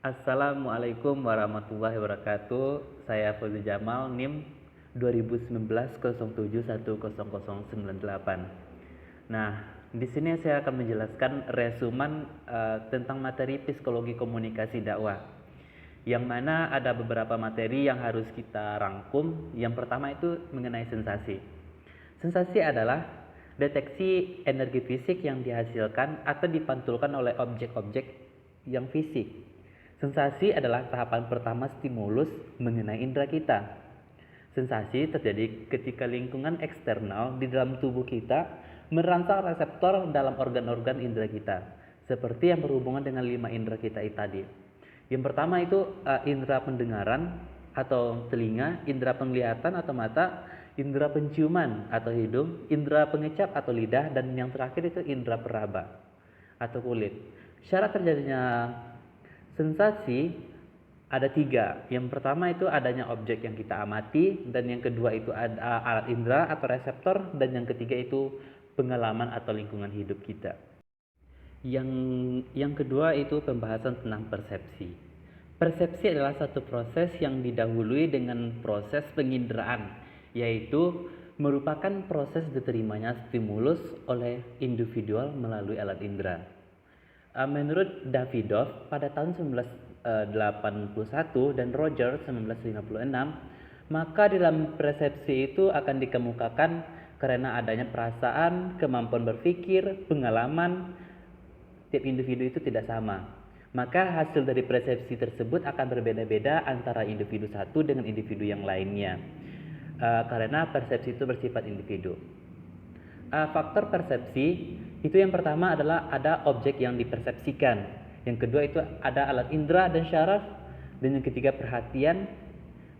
Assalamualaikum warahmatullahi wabarakatuh. Saya Fauzi Jamal, NIM 2019 07100098. Nah, di sini saya akan menjelaskan resumen tentang materi psikologi komunikasi dakwah. Yang mana ada beberapa materi yang harus kita rangkum. Yang pertama itu mengenai sensasi. Sensasi adalah deteksi energi fisik yang dihasilkan atau dipantulkan oleh objek-objek yang fisik. Sensasi adalah tahapan pertama stimulus mengenai indera kita. Sensasi terjadi ketika lingkungan eksternal di dalam tubuh kita merangsang reseptor dalam organ-organ indera kita, seperti yang berhubungan dengan 5 indera kita tadi. Yang pertama itu indera pendengaran atau telinga, indera penglihatan atau mata, indera penciuman atau hidung, indera pengecap atau lidah, dan yang terakhir itu indera peraba atau kulit. Syarat terjadinya sensasi ada 3. Yang pertama itu adanya objek yang kita amati, dan yang kedua itu ada alat indera atau reseptor, dan yang ketiga itu pengalaman atau lingkungan hidup kita. Yang kedua itu pembahasan tentang persepsi. Persepsi adalah satu proses yang didahului dengan proses penginderaan, yaitu merupakan proses diterimanya stimulus oleh individual melalui alat indera. Menurut Davidoff pada tahun 1981 dan Roger 1956, maka dalam persepsi itu akan dikemukakan karena adanya perasaan, kemampuan berpikir, pengalaman. Tiap individu itu tidak sama. Maka hasil dari persepsi tersebut akan berbeda-beda antara individu satu dengan individu yang lainnya. Karena persepsi itu bersifat individu. Faktor persepsi itu yang pertama adalah ada objek yang dipersepsikan. Yang kedua itu ada alat indera dan syaraf. Dan yang ketiga perhatian.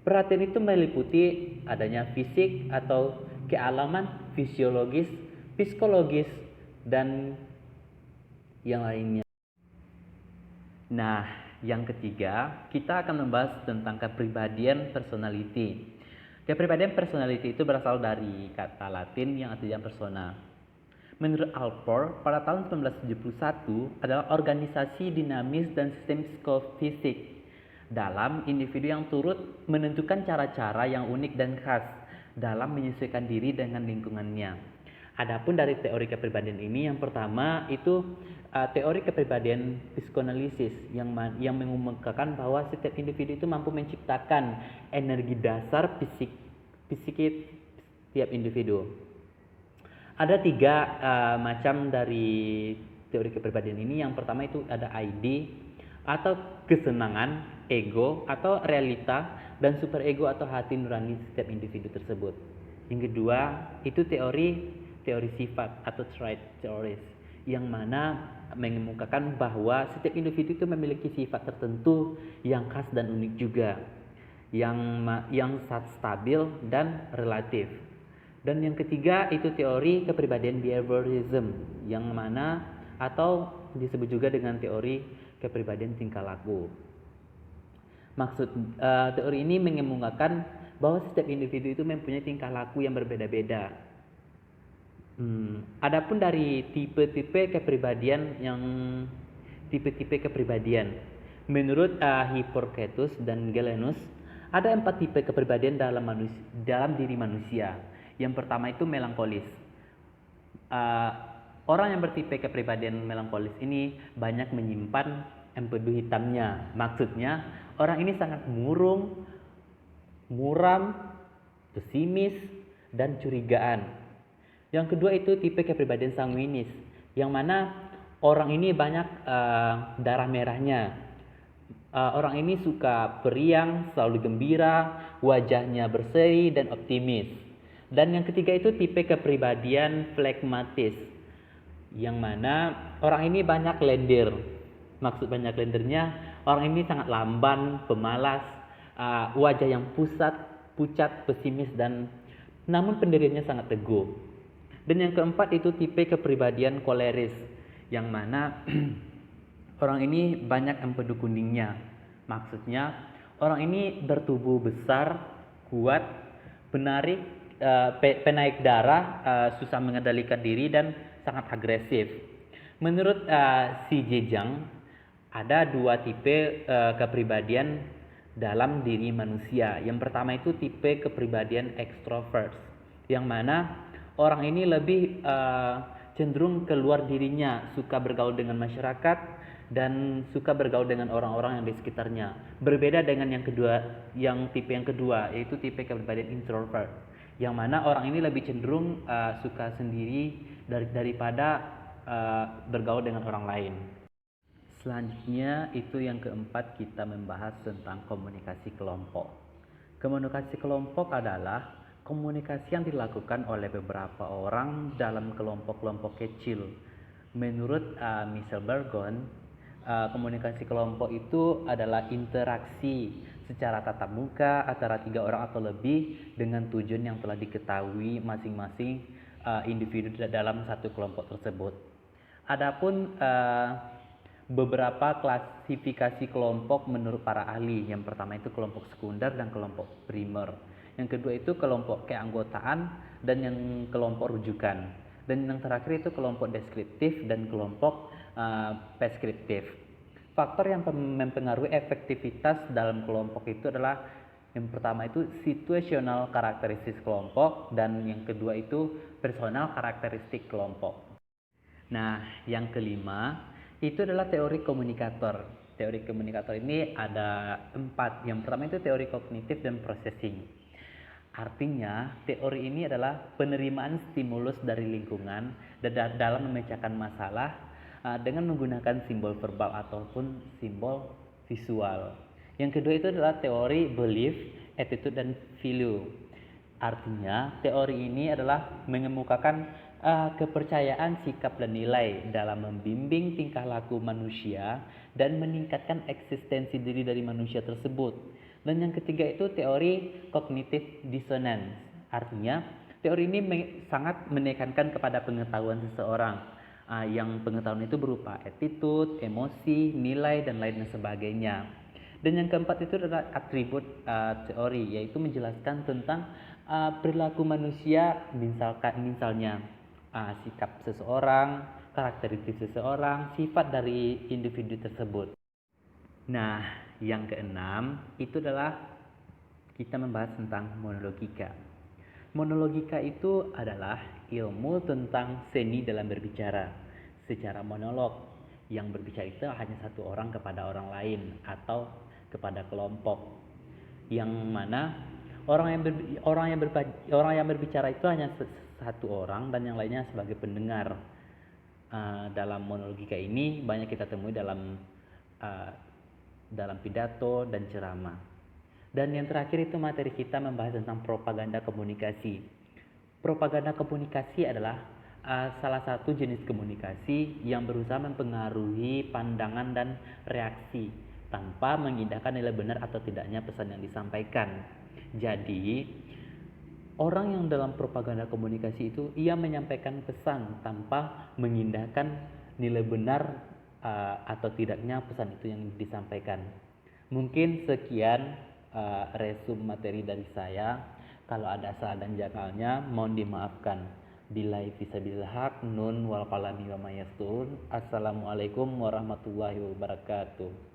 Perhatian itu meliputi adanya fisik atau kealaman, fisiologis, psikologis, dan yang lainnya. Nah, yang ketiga, kita akan membahas tentang kepribadian personality. Kepribadian personality itu berasal dari kata Latin yang artinya persona. Menurut Alport, pada tahun 1971 adalah organisasi dinamis dan sistem psikofisik dalam individu yang turut menentukan cara-cara yang unik dan khas dalam menyesuaikan diri dengan lingkungannya. Adapun dari teori kepribadian ini, yang pertama itu teori kepribadian psikoanalisis yang mengemukakan bahwa setiap individu itu mampu menciptakan energi dasar psikis tiap individu. Ada 3 macam dari teori kepribadian ini. Yang pertama itu ada ID atau kesenangan, ego atau realita, dan superego atau hati nurani setiap individu tersebut. Yang kedua itu teori sifat atau trait theories, yang mana mengemukakan bahwa setiap individu itu memiliki sifat tertentu yang khas dan unik juga, yang stabil dan relatif. Dan yang ketiga itu teori kepribadian behaviorism, yang mana atau disebut juga dengan teori kepribadian tingkah laku. Teori ini mengemukakan bahwa setiap individu itu mempunyai tingkah laku yang berbeda-beda. Adapun dari tipe-tipe kepribadian, menurut Hippocrates dan Galenus, ada 4 tipe kepribadian dalam diri manusia. Yang pertama itu melankolis. Orang yang bertipe kepribadian melankolis ini banyak menyimpan empedu hitamnya. Maksudnya orang ini sangat murung, muram, pesimis, dan curigaan. Yang kedua itu tipe kepribadian sanguinis, yang mana orang ini banyak darah merahnya. Orang ini suka periang, selalu gembira, wajahnya berseri dan optimis. Dan yang ketiga itu tipe kepribadian flegmatis, yang mana orang ini banyak lendir. Maksud banyak lendirnya, orang ini sangat lamban, pemalas, wajah yang pucat, pesimis, dan namun pendiriannya sangat teguh. Dan yang keempat itu tipe kepribadian koleris, yang mana orang ini banyak empedu kuningnya. Maksudnya orang ini bertubuh besar, kuat, penaik darah, susah mengendalikan diri, dan sangat agresif. Menurut Si Zhejiang, Ada dua tipe kepribadian dalam diri manusia. Yang pertama itu tipe kepribadian extrovert, yang mana orang ini lebih cenderung keluar dirinya, suka bergaul dengan masyarakat dan suka bergaul dengan orang-orang yang di sekitarnya. Berbeda dengan tipe yang kedua, yaitu tipe kepribadian introvert, yang mana orang ini lebih cenderung suka sendiri daripada bergaul dengan orang lain. Selanjutnya itu yang keempat, kita membahas tentang komunikasi kelompok. Komunikasi kelompok adalah komunikasi yang dilakukan oleh beberapa orang dalam kelompok-kelompok kecil. Menurut Michel Bergon, komunikasi kelompok itu adalah interaksi secara tatap muka antara 3 orang atau lebih dengan tujuan yang telah diketahui masing-masing individu dalam satu kelompok tersebut. Adapun beberapa klasifikasi kelompok menurut para ahli. Yang pertama itu kelompok sekunder dan kelompok primer. Yang kedua itu kelompok keanggotaan dan yang kelompok rujukan. Dan yang terakhir itu kelompok deskriptif dan kelompok preskriptif. Faktor yang mempengaruhi efektivitas dalam kelompok itu adalah yang pertama itu situasional karakteristik kelompok dan yang kedua itu personal karakteristik kelompok. Nah, yang kelima itu adalah teori komunikator. Teori komunikator ini ada 4. Yang pertama itu teori kognitif dan processing. Artinya, teori ini adalah penerimaan stimulus dari lingkungan dalam memecahkan masalah dengan menggunakan simbol verbal ataupun simbol visual. Yang kedua itu adalah teori belief, attitude, dan value. Artinya, teori ini adalah mengemukakan kepercayaan, sikap, dan nilai dalam membimbing tingkah laku manusia dan meningkatkan eksistensi diri dari manusia tersebut. Dan yang ketiga itu teori cognitive dissonance. Artinya, teori ini sangat menekankan kepada pengetahuan seseorang, yang pengetahuan itu berupa attitude, emosi, nilai, dan lain sebagainya. Dan yang keempat itu adalah atribut teori, yaitu menjelaskan tentang perilaku manusia, misalnya sikap seseorang, karakteristik seseorang, sifat dari individu tersebut. Nah, yang keenam itu adalah kita membahas tentang monologika. Monologika itu adalah ilmu tentang seni dalam berbicara secara monolog. Yang berbicara itu hanya satu orang kepada orang lain atau kepada kelompok, yang mana orang yang berbicara itu hanya satu orang dan yang lainnya sebagai pendengar. Dalam monologika ini banyak kita temui dalam pidato dan ceramah. Dan yang terakhir itu materi kita membahas tentang propaganda komunikasi. Propaganda komunikasi adalah salah satu jenis komunikasi yang berusaha mempengaruhi pandangan dan reaksi tanpa mengindahkan nilai benar atau tidaknya pesan yang disampaikan. Jadi, orang yang dalam propaganda komunikasi itu ia menyampaikan pesan tanpa mengindahkan nilai benar atau tidaknya pesan itu yang disampaikan. Mungkin sekian resum materi dari saya. Kalau ada salah dan janggalnya mohon dimaafkan. Billahi fisabilil haq, nun wal qalami wa ma yastun. Assalamualaikum warahmatullahi wabarakatuh.